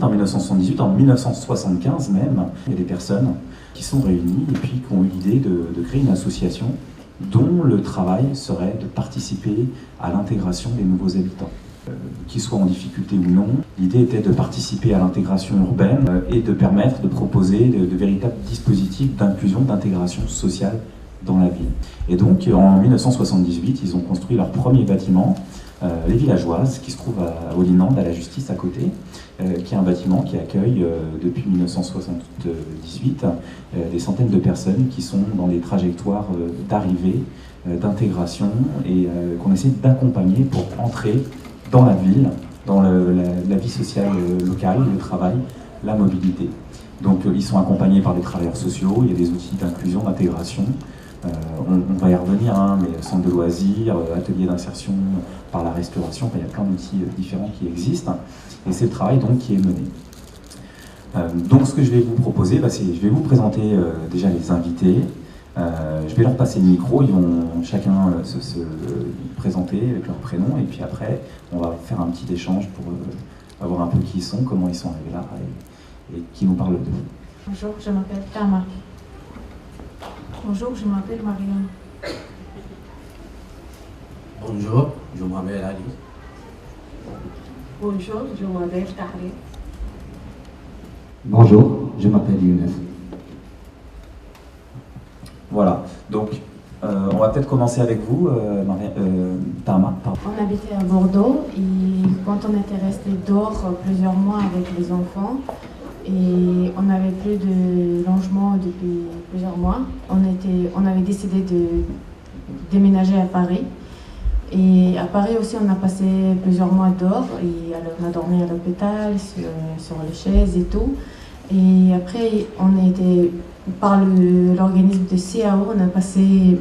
en 1978, en 1975 même, il y a des personnes qui sont réunies et puis qui ont eu l'idée de créer une association dont le travail serait de participer à l'intégration des nouveaux habitants. Qu'ils soient en difficulté ou non, l'idée était de participer à l'intégration urbaine et de permettre de proposer de véritables dispositifs d'inclusion, d'intégration sociale dans la ville. Et donc en 1978, ils ont construit leur premier bâtiment, les Villageoises, qui se trouve à Olinande, à la Justice à côté, qui est un bâtiment qui accueille depuis 1978 des centaines de personnes qui sont dans des trajectoires d'arrivée, d'intégration et qu'on essaie d'accompagner pour entrer dans la ville, dans la vie sociale locale, le travail, la mobilité. Donc ils sont accompagnés par des travailleurs sociaux, il y a des outils d'inclusion, d'intégration. On va y revenir, hein, mais centre de loisirs, ateliers d'insertion par la restauration, il y a plein d'outils différents qui existent. Et c'est le travail donc qui est mené. Donc ce que je vais vous proposer, c'est je vais vous présenter déjà les invités. Je vais leur passer le micro, ils vont chacun se présenter avec leur prénom et puis après on va faire un petit échange pour voir un peu qui ils sont, comment ils sont arrivés là et qui nous parle d'eux. Bonjour, je m'appelle Tama. Bonjour, je m'appelle Marianne. Bonjour, je m'appelle Ali. Bonjour, je m'appelle Tahrir. Bonjour, je m'appelle Younes. Voilà, donc on va peut-être commencer avec vous, Tama. On habitait à Bordeaux et quand on était resté dehors plusieurs mois avec les enfants et on n'avait plus de logement depuis plusieurs mois, on avait décidé de déménager à Paris. Et à Paris aussi, on a passé plusieurs mois dehors et alors, on a dormi à l'hôpital, sur les chaises et tout. Et après, on a été, par l'organisme de CAO, on a passé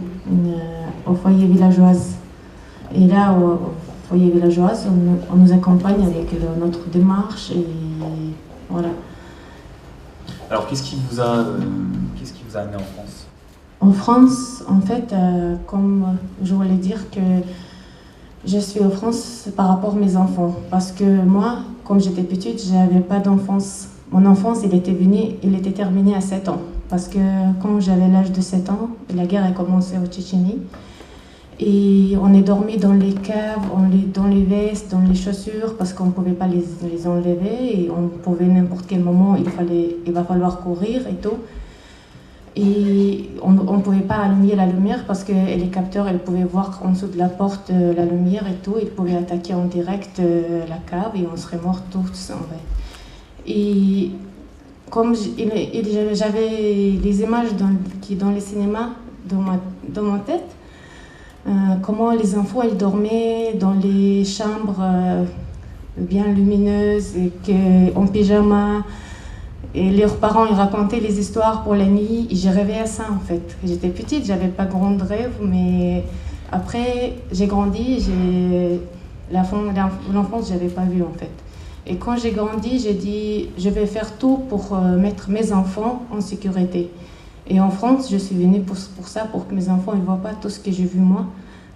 au foyer villageoise. Et là, au foyer villageoise, on nous accompagne avec notre démarche et voilà. Alors qu'est-ce qui vous a amené en France ? En France, en fait, comme je voulais dire que je suis en France par rapport à mes enfants. Parce que moi, comme j'étais petite, je n'avais pas d'enfance. Mon enfance, il était terminé à 7 ans. Parce que quand j'avais l'âge de 7 ans, la guerre a commencé en Tchétchénie. Et on est dormi dans les caves, dans les vestes, dans les chaussures, parce qu'on ne pouvait pas les enlever. Et on pouvait n'importe quel moment, il va falloir courir et tout. Et on ne pouvait pas allumer la lumière parce que les capteurs, ils pouvaient voir en dessous de la porte la lumière et tout. Ils pouvaient attaquer en direct la cave et on serait morts tous en fait. Et comme j'avais les images dans les cinémas dans ma tête, comment les enfants ils dormaient dans les chambres bien lumineuses et en pyjama. Et leurs parents ils racontaient les histoires pour la nuit et j'ai rêvé à ça en fait. J'étais petite, j'avais pas grand rêve, mais après j'ai grandi, l'enfance j'avais pas vu en fait. Et quand j'ai grandi, j'ai dit je vais faire tout pour mettre mes enfants en sécurité. Et en France, je suis venue pour ça, pour que mes enfants ne voient pas tout ce que j'ai vu moi.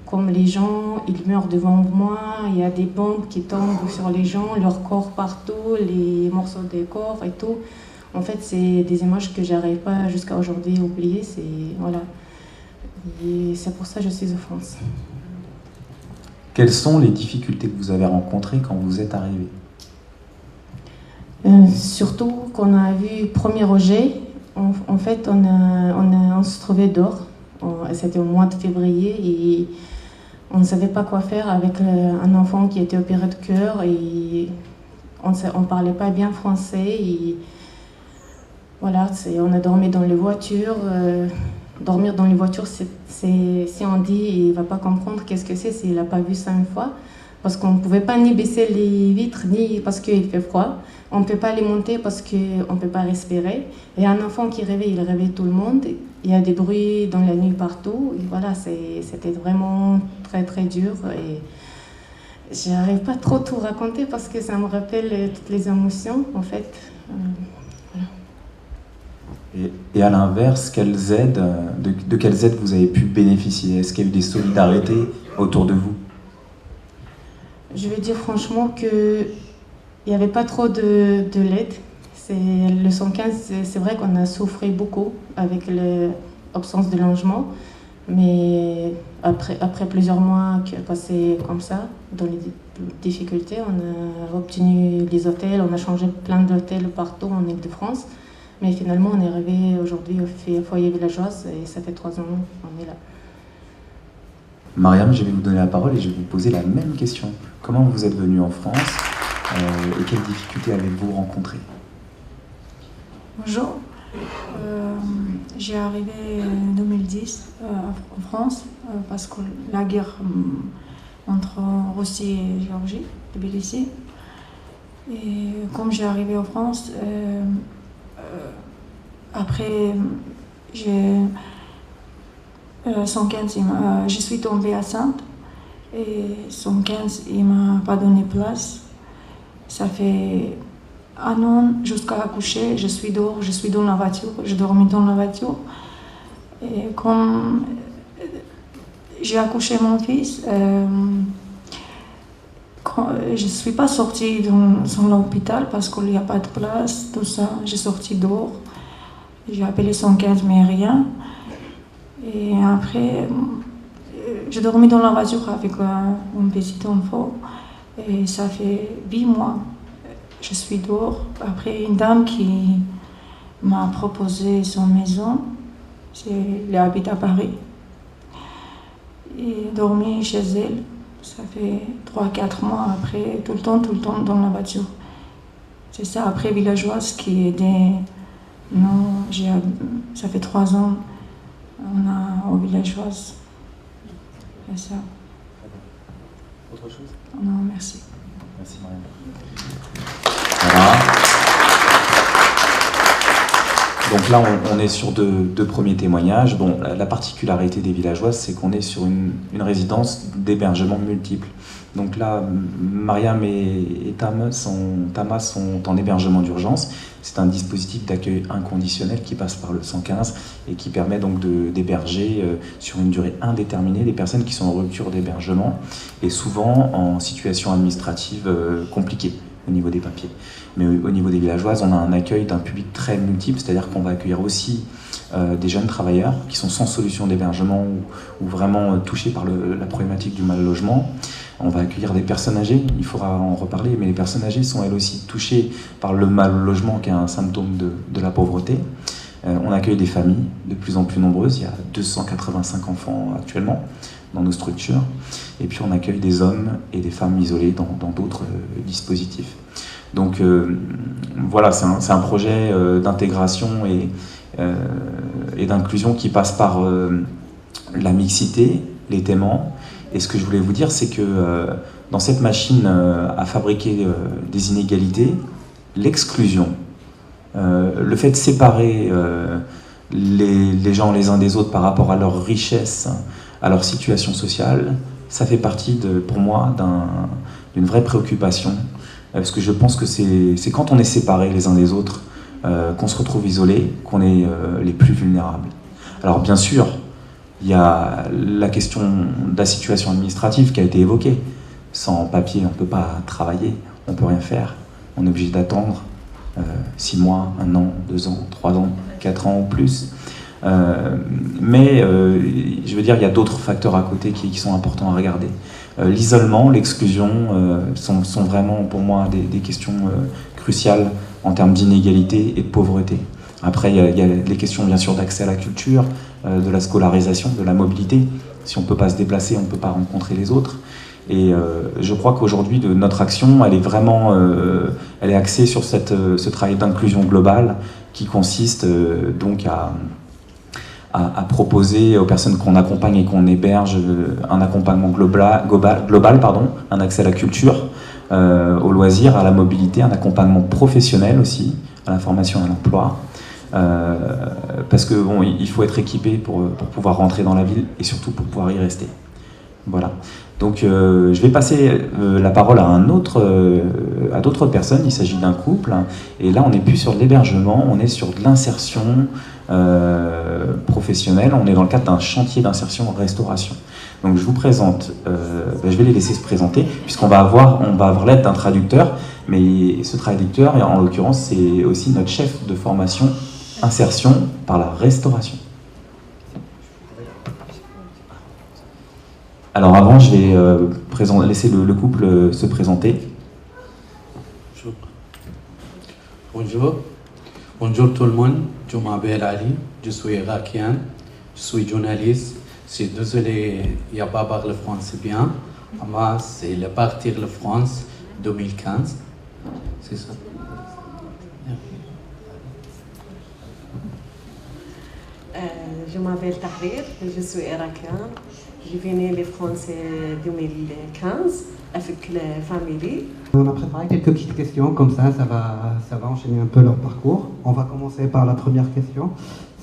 Comme les gens, ils meurent devant moi, il y a des bombes qui tombent sur les gens, leur corps partout, les morceaux des corps et tout. En fait, c'est des images que j'arrive pas jusqu'à aujourd'hui à oublier. Voilà. Et c'est pour ça que je suis en France. Quelles sont les difficultés que vous avez rencontrées quand vous êtes arrivé ? Surtout qu'on a vu premier rejet. En fait, on se trouvait dehors. C'était au mois de février et on ne savait pas quoi faire avec un enfant qui était opéré de cœur et on ne parlait pas bien français. Et voilà, on a dormi dans les voitures. Dormir dans les voitures, si on dit il ne va pas comprendre qu'est-ce que c'est s'il n'a pas vu ça une fois. Parce qu'on ne pouvait pas ni baisser les vitres, ni parce qu'il fait froid. On ne peut pas les monter parce qu'on ne peut pas respirer. Et un enfant qui rêvait, il réveille tout le monde. Il y a des bruits dans la nuit partout. Et voilà, c'était vraiment très très dur. Et je n'arrive pas trop tout raconter parce que ça me rappelle toutes les émotions, en fait. Voilà. Et à l'inverse, de quelles aides vous avez pu bénéficier ? Est-ce qu'il y a eu des solidarités autour de vous ? Je veux dire franchement que il n'y avait pas trop de l'aide. Le 115, c'est vrai qu'on a souffert beaucoup avec l'absence de logement, mais après plusieurs mois qui ont passé comme ça, dans les difficultés, on a obtenu les hôtels, on a changé plein d'hôtels partout en Île-de-France, mais finalement on est arrivé aujourd'hui au foyer villageois et ça fait 3 ans qu'on est là. Mariam, je vais vous donner la parole et je vais vous poser la même question. Comment vous êtes venue en France et quelles difficultés avez-vous rencontrées? Bonjour, j'ai arrivé en 2010 en France parce que la guerre entre Russie et Géorgie, Tbilissi. Et comme j'ai arrivé en France, après j'ai 115, je suis tombée enceinte et 115 il m'a pas donné place. Ça fait 1 an jusqu'à accoucher, je suis dehors, je suis dans la voiture, je dormis dans la voiture. Et comme j'ai accouché mon fils, je ne suis pas sortie dans l'hôpital parce qu'il n'y a pas de place, tout ça. J'ai sorti dehors, j'ai appelé 115 mais rien. Et après, j'ai dormi dans la voiture avec un petit enfant et ça fait 8 mois. Je suis dehors. Après, une dame qui m'a proposé son maison, elle habite à Paris. Et dormi chez elle, ça fait 3-4 mois après, tout le temps dans la voiture. C'est ça, après villageoise qui aidait. Non, ça fait 3 ans, on a aux villageoises. C'est ça. Autre chose? Non, merci. Merci Mariam. Voilà. Donc là, on est sur deux premiers témoignages. Bon, la particularité des villageoises, c'est qu'on est sur une résidence d'hébergement multiple. Donc là, Mariam et Tama sont en hébergement d'urgence. C'est un dispositif d'accueil inconditionnel qui passe par le 115 et qui permet donc d'héberger sur une durée indéterminée des personnes qui sont en rupture d'hébergement et souvent en situation administrative compliquée au niveau des papiers. Mais au niveau des villageoises, on a un accueil d'un public très multiple, c'est-à-dire qu'on va accueillir aussi des jeunes travailleurs qui sont sans solution d'hébergement ou vraiment touchés par la problématique du mal logement. On va accueillir des personnes âgées, il faudra en reparler, mais les personnes âgées sont elles aussi touchées par le mal logement qui est un symptôme de la pauvreté. On accueille des familles de plus en plus nombreuses, il y a 285 enfants actuellement dans nos structures. Et puis on accueille des hommes et des femmes isolées dans d'autres dispositifs. Donc voilà, c'est un projet d'intégration et d'inclusion qui passe par la mixité, l'étaiement. Et ce que je voulais vous dire, c'est que dans cette machine à fabriquer des inégalités, l'exclusion, le fait de séparer les gens les uns des autres par rapport à leur richesse, à leur situation sociale, ça fait partie, pour moi, d'une vraie préoccupation. Parce que je pense que c'est quand on est séparés les uns des autres qu'on se retrouve isolés, qu'on est les plus vulnérables. Alors bien sûr, il y a la question de la situation administrative qui a été évoquée. Sans papier, on ne peut pas travailler, on ne peut rien faire. On est obligé d'attendre 6 mois, 1 an, 2 ans, 3 ans, 4 ans ou plus. Mais je veux dire, il y a d'autres facteurs à côté qui sont importants à regarder. L'isolement, l'exclusion sont vraiment pour moi des questions cruciales en termes d'inégalité et de pauvreté. Après, il y a les questions bien sûr d'accès à la culture, de la scolarisation, de la mobilité. Si on ne peut pas se déplacer, on ne peut pas rencontrer les autres. Et je crois qu'aujourd'hui, notre action, elle est vraiment elle est axée sur ce travail d'inclusion globale qui consiste donc à proposer aux personnes qu'on accompagne et qu'on héberge un accompagnement global, un accès à la culture, aux loisirs, à la mobilité, un accompagnement professionnel aussi, à la formation et à l'emploi. Parce que bon, il faut être équipé pour pouvoir rentrer dans la ville et surtout pour pouvoir y rester. Voilà. Donc je vais passer la parole à d'autres personnes. Il s'agit d'un couple et là on n'est plus sur de l'hébergement, on est sur de l'insertion professionnelle. On est dans le cadre d'un chantier d'insertion en restauration. Donc je vous présente, je vais les laisser se présenter puisqu'on va avoir l'aide d'un traducteur, Mais ce traducteur, et en l'occurrence, c'est aussi notre chef de formation insertion par la restauration. Alors avant, je vais laisser le couple se présenter. Bonjour. Bonjour tout le monde. Je m'appelle Ali. Je suis irakien. Je suis journaliste. Je suis désolé, il n'y a pas parlé français bien. Moi, c'est le partir de France 2015. C'est ça. Je m'appelle Tahrir, je suis irakien. Je venais de France en 2015 avec la famille. On a préparé quelques petites questions, comme ça va enchaîner un peu leur parcours. On va commencer par la première question.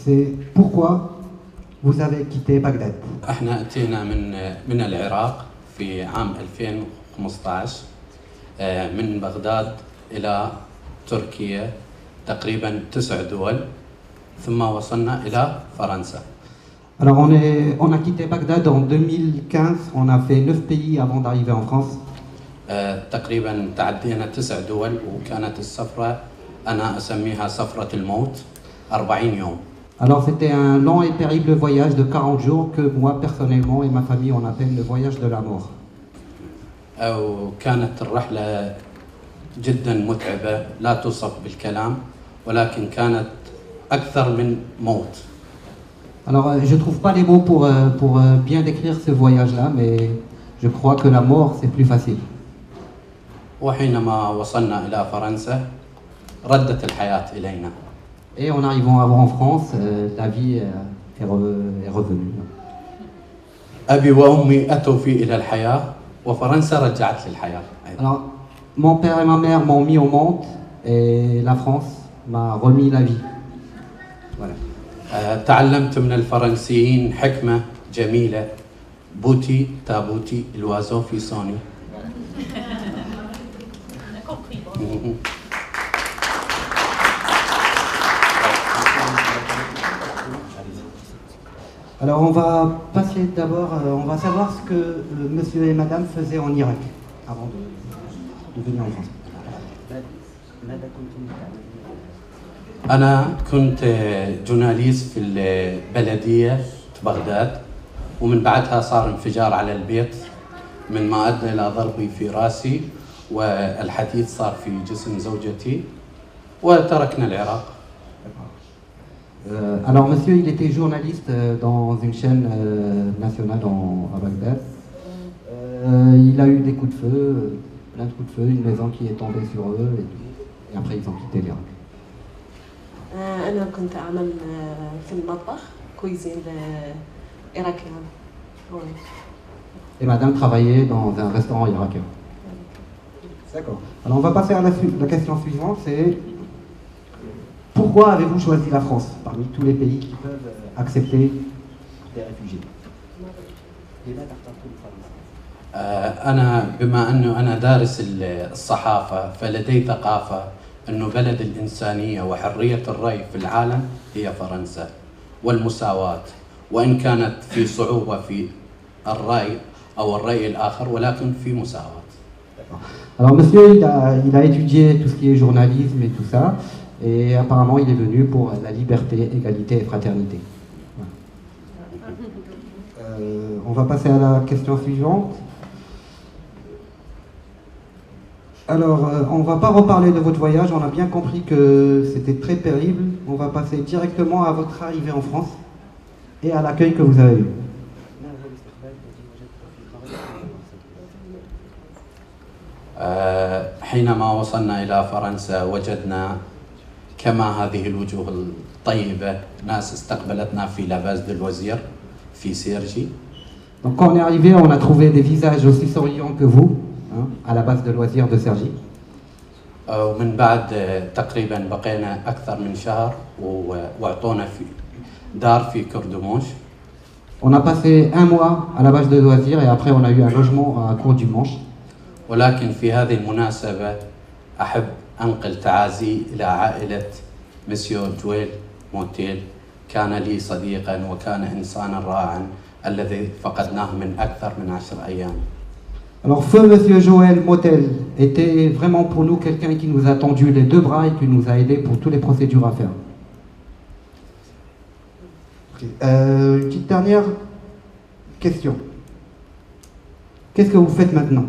C'est pourquoi vous avez quitté Bagdad? احنا اتينا من العراق في عام 2015 من بغداد إلى تركيا تقريبا 9 دول ثم وصلنا إلى فرنسا. Alors on a quitté Bagdad en 2015, on a fait 9 pays avant d'arriver en France. تقريبا تعدينا 9 دول وكانت السفرة أنا أسميها سفرة الموت 40 يوم. Alors c'était un long et terrible voyage de 40 jours que moi personnellement et ma famille on appelle le voyage de la mort. وكانت الرحلة جدا متعبة لا توصف بالكلام ولكن كانت أكثر من موت. Alors je trouve pas les mots pour bien décrire ce voyage-là, mais je crois que la mort c'est plus facile. وحينما وصلنا إلى فرنسا ردت الحياة إلينا. Et en arrivant en France, la vie est revenue. أبي وأمي أتوا في إلى الحياة وفرنسا رجعت للحياة. Alors, mon père et ma mère m'ont mis au monde et la France m'a remis la vie. Voilà. تعلمت من الفرنسيين حكمة جميلة بوتي تابوتي الوازو في سوني. Alors on va passer d'abord, on va savoir ce que monsieur et madame faisaient en Irak avant de venir en France. أنا كنت جورناليست في البلدية في بغداد ومن بعدها صار انفجار على البيت مما أدى إلى ضربي في رأسي والحديد صار في جسم زوجتي وتركنا العراق. Alors monsieur, il était journaliste dans une chaîne nationale à Bagdad. Il a eu des coups de feu, plein de coups de feu, une maison qui est tombée sur eux et après ils ont quitté l'Irak. أنا كنت أعمل في المطبخ كويزين إيراكيان. Et madame travaillait dans un restaurant irakien. D'accord. Alors on va passer à la question suivante, c'est pourquoi avez-vous choisi la France parmi tous les pays qui peuvent accepter des réfugiés? أنا بما أنه أنا دارس الصحافة فلدي ثقافة أنه بلد الإنسانية وحرية الرأي في العالم هي فرنسا والمساواة وإن كانت في صعوبة في الرأي أو الرأي الآخر ولكن في مساواة. Alors monsieur, il a étudié tout ce qui est journalisme et tout ça, et apparemment il est venu pour la liberté, égalité et fraternité. On va passer à la question suivante. Alors, on ne va pas reparler de votre voyage, on a bien compris que c'était très pénible. On va passer directement à votre arrivée en France et à l'accueil que vous avez eu. حينما وصلنا إلى فرنسا وجدنا كما هذه الوجوه الطيبة ناس استقبلتنا في لاباز دو الوزير في سيرجي. Donc quand on est arrivé, on a trouvé des visages aussi souriants que vous, hein, à la base de loisirs de Cergy. ومن بعد تقريبا بقينا أكثر من شهر وأعطونا في دار في كردموش. On a passé un mois à la base de loisirs et après on a eu un logement à Cour du Manche. ولكن في هذه المناسبة أحب أنقل تعازي إلى عائلة مسيو جويل موتيل. كان لي صديقا وكان إنسانا رائعا الذي فقدناه من أكثر من 10 أيام. Alors, feu Monsieur Joël Motel était vraiment pour nous quelqu'un qui nous a tendu les deux bras et qui nous a aidés pour toutes les procédures à faire. Une petite dernière question. Qu'est-ce que vous faites maintenant?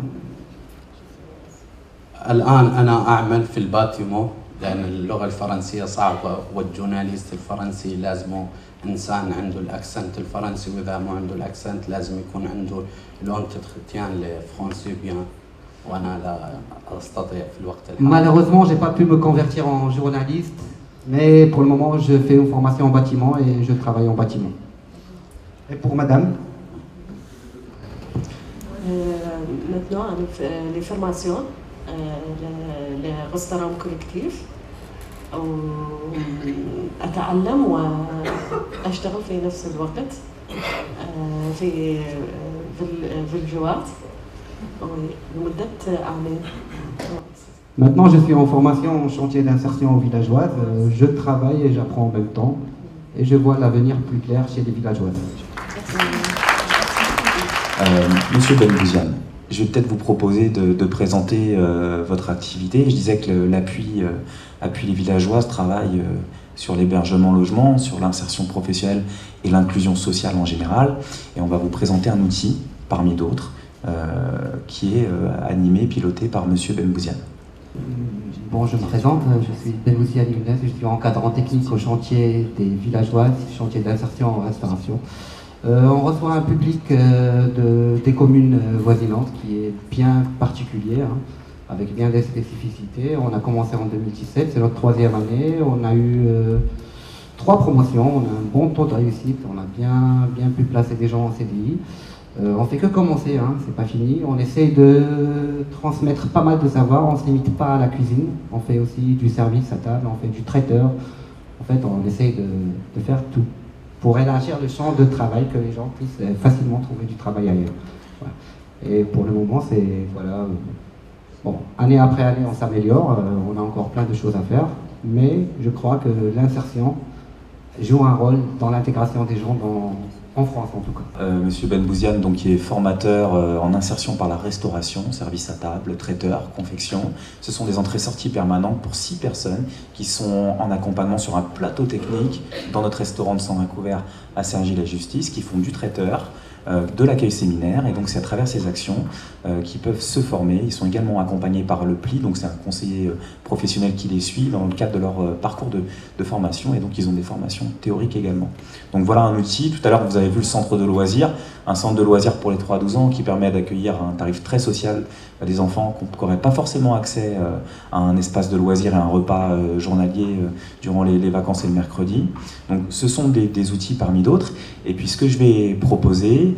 الآن أنا أعمل في الباتيمو لأن اللغة الفرنسية صعبة والجورناليست الفرنسي لازمه إنسان عنده الأكسنت الفرنسي وإذا مو عنده الأكسنت لازم يكون عنده لونتتختيان الفرنسي بيان وأنا لا أستطيع في الوقت الحالي. Malheureusement, j'ai pas pu me convertir en journaliste, mais pour le moment, je fais une formation en bâtiment et je travaille en bâtiment. Et pour madame? Maintenant, les formations, les restaurants collectifs, أتعلم وأشتغل في نفس الوقت في الجوات لمدة عامين. Maintenant, je suis en formation en chantier d'insertion aux villageoises. Je travaille et j'apprends en même temps. Et je vois l'avenir plus clair chez les villageoises. Monsieur Benbouziane, je vais peut-être vous proposer de présenter votre activité. Je disais que l'appui Appui les villageoises travaille sur l'hébergement logement, sur l'insertion professionnelle et l'inclusion sociale en général. Et on va vous présenter un outil, parmi d'autres, qui est animé, piloté par Monsieur Benbouziane. Bon, je me présente, je suis Benbouziane Younes, je suis encadrant technique au chantier des villageoises, chantier d'insertion en restauration. On reçoit un public des communes voisinantes qui est bien particulier, hein, avec bien des spécificités. On a commencé en 2017, c'est notre 3e année. On a eu 3 promotions, on a un bon taux de réussite, on a bien pu placer des gens en CDI. On fait que commencer, hein, c'est pas fini. On essaie de transmettre pas mal de savoir, on ne se limite pas à la cuisine. On fait aussi du service à table, on fait du traiteur. En fait, on essaie de faire tout pour élargir le champ de travail, que les gens puissent facilement trouver du travail ailleurs. Voilà. Et pour le moment, c'est... Voilà, bon, année après année, on s'améliore, on a encore plein de choses à faire, mais je crois que l'insertion joue un rôle dans l'intégration des gens en France en tout cas. Monsieur Benbouziane, donc, qui est formateur en insertion par la restauration, service à table, traiteur, confection. Ce sont des entrées-sorties permanentes pour 6 personnes qui sont en accompagnement sur un plateau technique dans notre restaurant de Saint-Couvert à Cergy-la-Justice, qui font du traiteur, de l'accueil séminaire, et donc c'est à travers ces actions qu'ils peuvent se former. Ils sont également accompagnés par le PLI, donc c'est un conseiller professionnel qui les suit dans le cadre de leur parcours de formation, et donc ils ont des formations théoriques également. Donc voilà un outil. Tout à l'heure vous avez vu le centre de loisirs, un centre de loisirs pour les 3-12 ans qui permet d'accueillir un tarif très social des enfants qui n'auraient pas forcément accès à un espace de loisirs et un repas journalier durant les vacances et le mercredi. Donc ce sont des outils parmi d'autres. Et puis ce que je vais proposer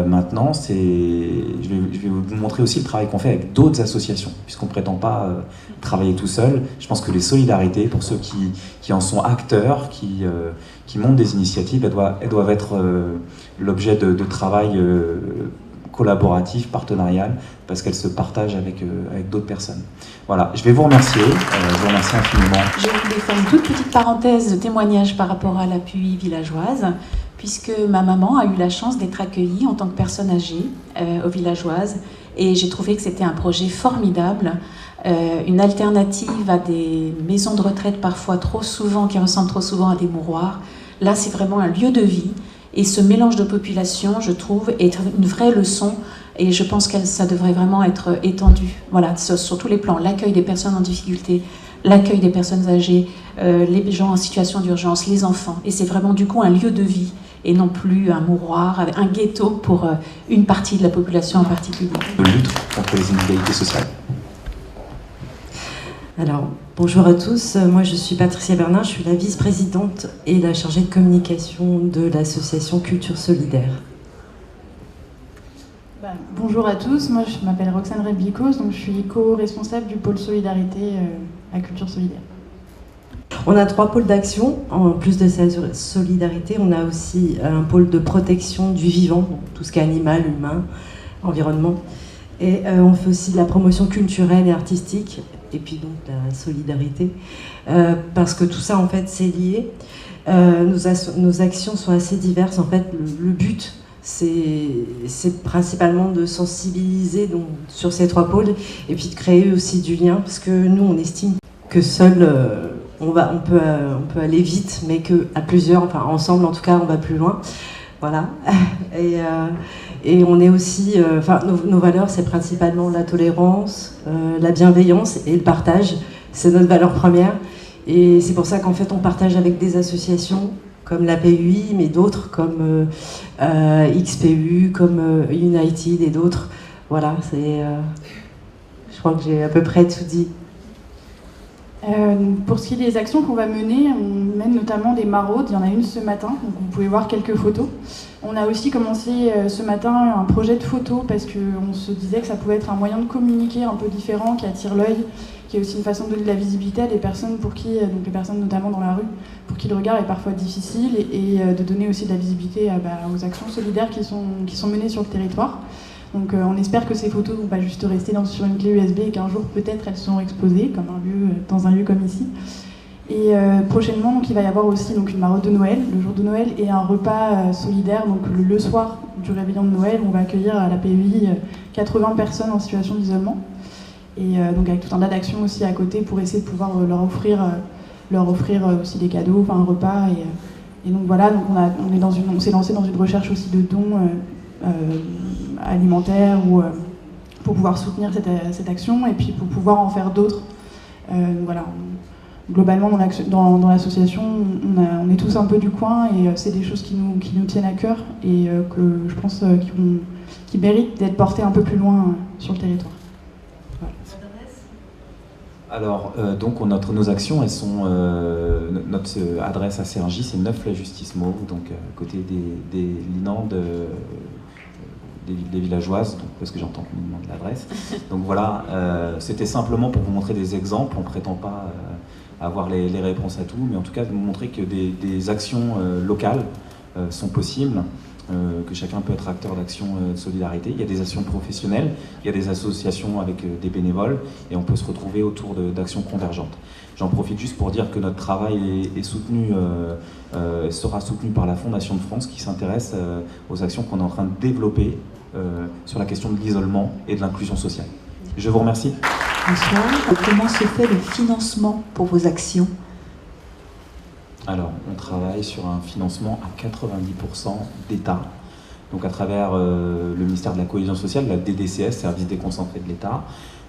maintenant, c'est je vais vous montrer aussi le travail qu'on fait avec d'autres associations, puisqu'on ne prétend pas travailler tout seul. Je pense que les solidarités, pour ceux qui en sont acteurs, qui montent des initiatives, elles doivent être l'objet de travail collaboratif, partenarial, parce qu'elles se partagent avec d'autres personnes. Voilà, je vais vous remercier, je vous remercie infiniment. Je voulais faire une toute petite parenthèse de témoignage par rapport à l'appui villageoise, puisque ma maman a eu la chance d'être accueillie en tant que personne âgée aux villageoises, et j'ai trouvé que c'était un projet formidable, une alternative à des maisons de retraite parfois trop souvent, qui ressemblent trop souvent à des mouroirs. Là, c'est vraiment un lieu de vie. Et ce mélange de population, je trouve, est une vraie leçon, et je pense que ça devrait vraiment être étendu. Voilà, sur tous les plans, l'accueil des personnes en difficulté, l'accueil des personnes âgées, les gens en situation d'urgence, les enfants. Et c'est vraiment du coup un lieu de vie, et non plus un mouroir, un ghetto pour une partie de la population en particulier. De lutte contre les inégalités sociales. Alors, bonjour à tous, moi je suis Patricia Bernard, je suis la vice-présidente et la chargée de communication de l'association Culture Solidaire. Bonjour à tous, moi je m'appelle Roxane Reblicos, donc je suis co-responsable du pôle Solidarité à Culture Solidaire. On a 3 pôles d'action, en plus de cette solidarité, on a aussi un pôle de protection du vivant, tout ce qui est animal, humain, environnement. Et on fait aussi de la promotion culturelle et artistique, et puis donc la solidarité, parce que tout ça en fait c'est lié. Nos actions sont assez diverses. En fait, le but c'est principalement de sensibiliser donc, sur ces 3 pôles et puis de créer aussi du lien, parce que nous, on estime que seul, on peut aller vite, mais qu'à plusieurs, enfin ensemble en tout cas, on va plus loin. Voilà. Et on est aussi, nos valeurs, c'est principalement la tolérance, la bienveillance et le partage. C'est notre valeur première. Et c'est pour ça qu'en fait, on partage avec des associations comme la PUI, mais d'autres comme XPU, comme United et d'autres. Voilà, je crois que j'ai à peu près tout dit. Pour ce qui est des actions qu'on va mener, on mène notamment des maraudes. Il y en a une ce matin, donc vous pouvez voir quelques photos. On a aussi commencé ce matin un projet de photos parce qu'on se disait que ça pouvait être un moyen de communiquer un peu différent, qui attire l'œil, qui est aussi une façon de donner de la visibilité à des personnes pour qui, donc les personnes notamment dans la rue, pour qui le regard est parfois difficile, et de donner aussi de la visibilité aux actions solidaires qui sont menées sur le territoire. Donc on espère que ces photos ne vont pas juste rester sur une clé USB et qu'un jour peut-être elles seront exposées dans un lieu comme ici. Et prochainement, donc, il va y avoir aussi donc, une maraude de Noël, le jour de Noël, et un repas solidaire. Donc le soir du réveillon de Noël, on va accueillir à la PUI 80 personnes en situation d'isolement. Et donc avec tout un tas d'actions aussi à côté pour essayer de pouvoir leur offrir aussi des cadeaux, un repas. Et donc voilà, donc on s'est lancé dans une recherche aussi de dons alimentaires pour pouvoir soutenir cette action et puis pour pouvoir en faire d'autres. Voilà. Globalement, dans l'association, on est tous un peu du coin et c'est des choses qui nous tiennent à cœur et que je pense qui méritent d'être portées un peu plus loin sur le territoire. Voilà. Alors, donc nos actions, elles sont notre adresse à Cergy, c'est 9 la Justice Mauve, donc à côté des Linandes, des villageoises, donc, parce que j'entends qu'on me demande l'adresse. Donc voilà, c'était simplement pour vous montrer des exemples. On ne prétend pas avoir les réponses à tout, mais en tout cas de vous montrer que des actions locales sont possibles, que chacun peut être acteur d'actions de solidarité. Il y a des actions professionnelles, il y a des associations avec des bénévoles, et on peut se retrouver autour d'actions convergentes. J'en profite juste pour dire que notre travail est soutenu, sera soutenu par la Fondation de France, qui s'intéresse aux actions qu'on est en train de développer sur la question de l'isolement et de l'inclusion sociale. Je vous remercie. Bonsoir. Comment se fait le financement pour vos actions ? Alors, on travaille sur un financement à 90% d'État, donc à travers le ministère de la Cohésion sociale, la DDCS, Service déconcentré de l'État,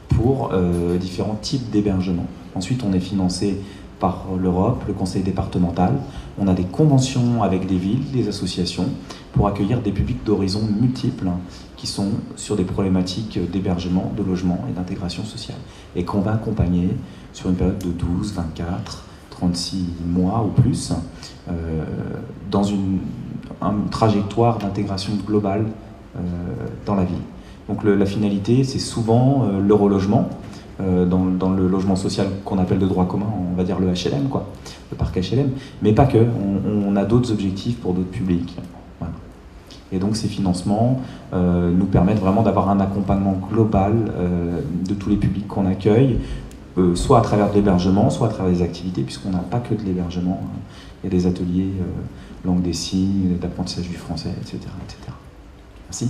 pour différents types d'hébergements. Ensuite, on est financé par l'Europe, le conseil départemental. On a des conventions avec des villes, des associations, pour accueillir des publics d'horizons multiples qui sont sur des problématiques d'hébergement, de logement et d'intégration sociale. Et qu'on va accompagner sur une période de 12, 24, 36 mois ou plus, dans une trajectoire d'intégration globale dans la ville. Donc la finalité, c'est souvent le relogement, dans le logement social qu'on appelle de droit commun, on va dire le HLM, quoi, le parc HLM, mais pas que, on a d'autres objectifs pour d'autres publics. Voilà. Et donc ces financements nous permettent vraiment d'avoir un accompagnement global de tous les publics qu'on accueille, soit à travers de l'hébergement, soit à travers des activités, puisqu'on n'a pas que de l'hébergement. Il y a des ateliers langue des signes, d'apprentissage du français, etc., etc. Merci.